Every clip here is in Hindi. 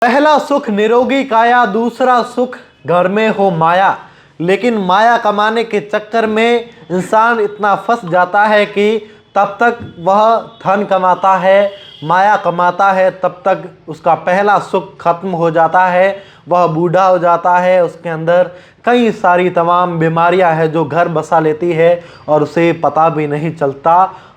पहला सुख निरोगी काया, दूसरा सुख घर में हो माया। लेकिन माया कमाने के चक्कर में इंसान इतना फंस जाता है कि तब तक वह धन कमाता है, माया कमाता है, तब तक उसका पहला सुख खत्म हो जाता है। वह बूढ़ा हो जाता है, उसके अंदर कई सारी तमाम बीमारियां हैं जो घर बसा लेती है और उसे पता भी नहीं चलता।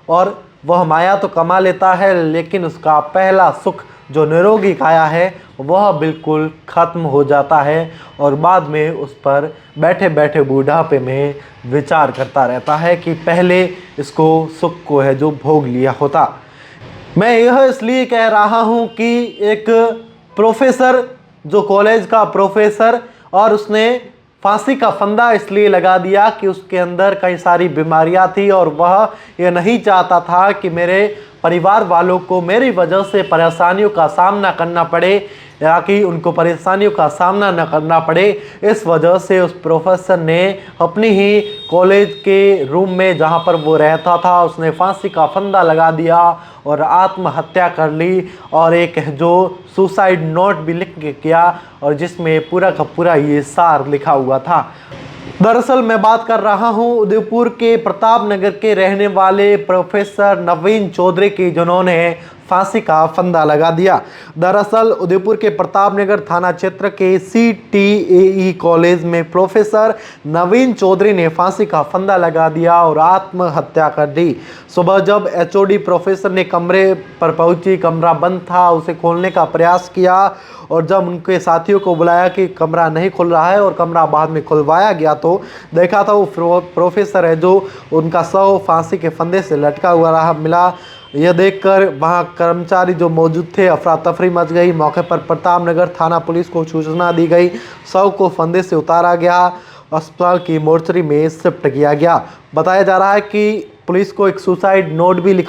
और वह माया तो कमा लेता है लेकिन उसका पहला सुख जो निरोगी काया है वह बिल्कुल ख़त्म हो जाता है और बाद में उस पर बैठे बैठे बूढ़ापे में विचार करता रहता है कि पहले इसको सुख को है जो भोग लिया होता। मैं यह इसलिए कह रहा हूँ कि एक प्रोफेसर, जो कॉलेज का प्रोफेसर, और उसने फांसी का फंदा इसलिए लगा दिया कि उसके अंदर कई सारी बीमारियां थी और वह यह नहीं चाहता था कि मेरे परिवार वालों को मेरी वजह से परेशानियों का सामना करना पड़े या कि उनको परेशानियों का सामना न करना पड़े। इस वजह से उस प्रोफेसर ने अपनी ही कॉलेज के रूम में जहां पर वो रहता था उसने फांसी का फंदा लगा दिया और आत्महत्या कर ली और एक जो सुसाइड नोट भी लिख के किया और जिसमें पूरा का पूरा ये सार लिखा हुआ था। दरअसल मैं बात कर रहा हूं उदयपुर के प्रताप नगर के रहने वाले प्रोफेसर नवीन चौधरी की, जिन्होंने फांसी का फंदा लगा दिया। दरअसल उदयपुर के प्रताप नगर थाना क्षेत्र के CTAE कॉलेज में प्रोफेसर नवीन चौधरी ने फांसी का फंदा लगा दिया और आत्महत्या कर दी। सुबह जब HOD प्रोफेसर ने कमरे पर पहुंची, कमरा बंद था, उसे खोलने का प्रयास किया और जब उनके साथियों को बुलाया कि कमरा नहीं खुल रहा है और कमरा बाद में खुलवाया गया तो देखा था वो प्रोफेसर है जो उनका शव फांसी के फंदे से लटका हुआ रहा मिला। यह देखकर वहां कर्मचारी जो मौजूद थे अफरा तफरी मच गई। मौके पर प्रताप नगर थाना पुलिस को सूचना दी गई। शव को फंदे से उतारा गया, अस्पताल की मोर्चरी में शिफ्ट किया गया। बताया जा रहा है कि पुलिस को एक सुसाइड नोट भी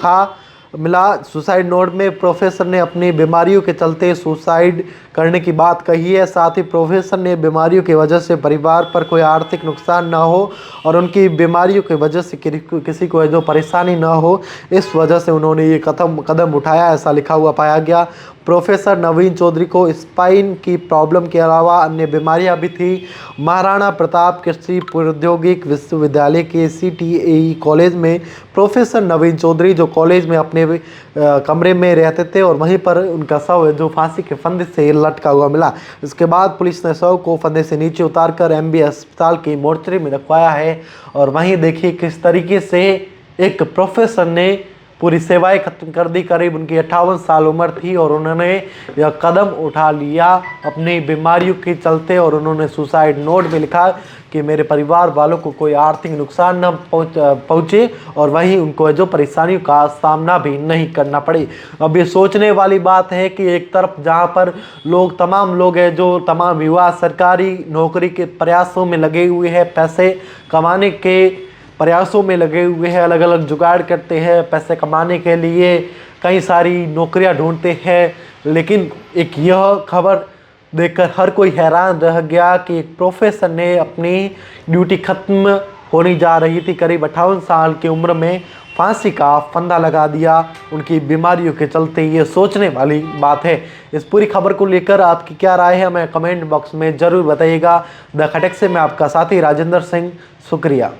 मिला। सुसाइड नोट में प्रोफेसर ने अपनी बीमारियों के चलते सुसाइड करने की बात कही है। साथ ही प्रोफेसर ने बीमारियों की वजह से परिवार पर कोई आर्थिक नुकसान ना हो और उनकी बीमारियों की वजह से किसी को जो परेशानी ना हो, इस वजह से उन्होंने ये कदम उठाया, ऐसा लिखा हुआ पाया गया। प्रोफेसर नवीन चौधरी को स्पाइन की प्रॉब्लम के अलावा अन्य बीमारियां भी थी। महाराणा प्रताप कृषि प्रौद्योगिक विश्वविद्यालय के CTAE कॉलेज में प्रोफेसर नवीन चौधरी जो कॉलेज में अपने कमरे में रहते थे और वहीं पर उनका शव जो फांसी के फंदे से लटका हुआ मिला। इसके बाद पुलिस ने शव को फंदे से नीचे उतारकर MB अस्पताल की मोर्चरी में रखवाया है। और वहीं देखिए किस तरीके से एक प्रोफेसर ने पूरी सेवाएं खत्म कर दी। करीब उनकी 58 साल उम्र थी और उन्होंने यह कदम उठा लिया अपनी बीमारियों के चलते और उन्होंने सुसाइड नोट में लिखा कि मेरे परिवार वालों को कोई आर्थिक नुकसान न पहुँचे और वहीं उनको जो परेशानियों का सामना भी नहीं करना पड़े। अब ये सोचने वाली बात है कि एक तरफ जहाँ पर तमाम लोग हैं, जो तमाम युवा सरकारी नौकरी के प्रयासों में लगे हुए हैं, पैसे कमाने के प्रयासों में लगे हुए हैं, अलग अलग जुगाड़ करते हैं पैसे कमाने के लिए, कई सारी नौकरियां ढूंढते हैं। लेकिन एक यह खबर देखकर हर कोई हैरान रह गया कि एक प्रोफेसर ने अपनी ड्यूटी खत्म होने जा रही थी, करीब 58 साल की उम्र में फांसी का फंदा लगा दिया उनकी बीमारियों के चलते। ये सोचने वाली बात है। इस पूरी खबर को लेकर आपकी क्या राय है हमें कमेंट बॉक्स में ज़रूर बताइएगा। द खटक से मैं आपका साथी राजेंद्र सिंह, शुक्रिया।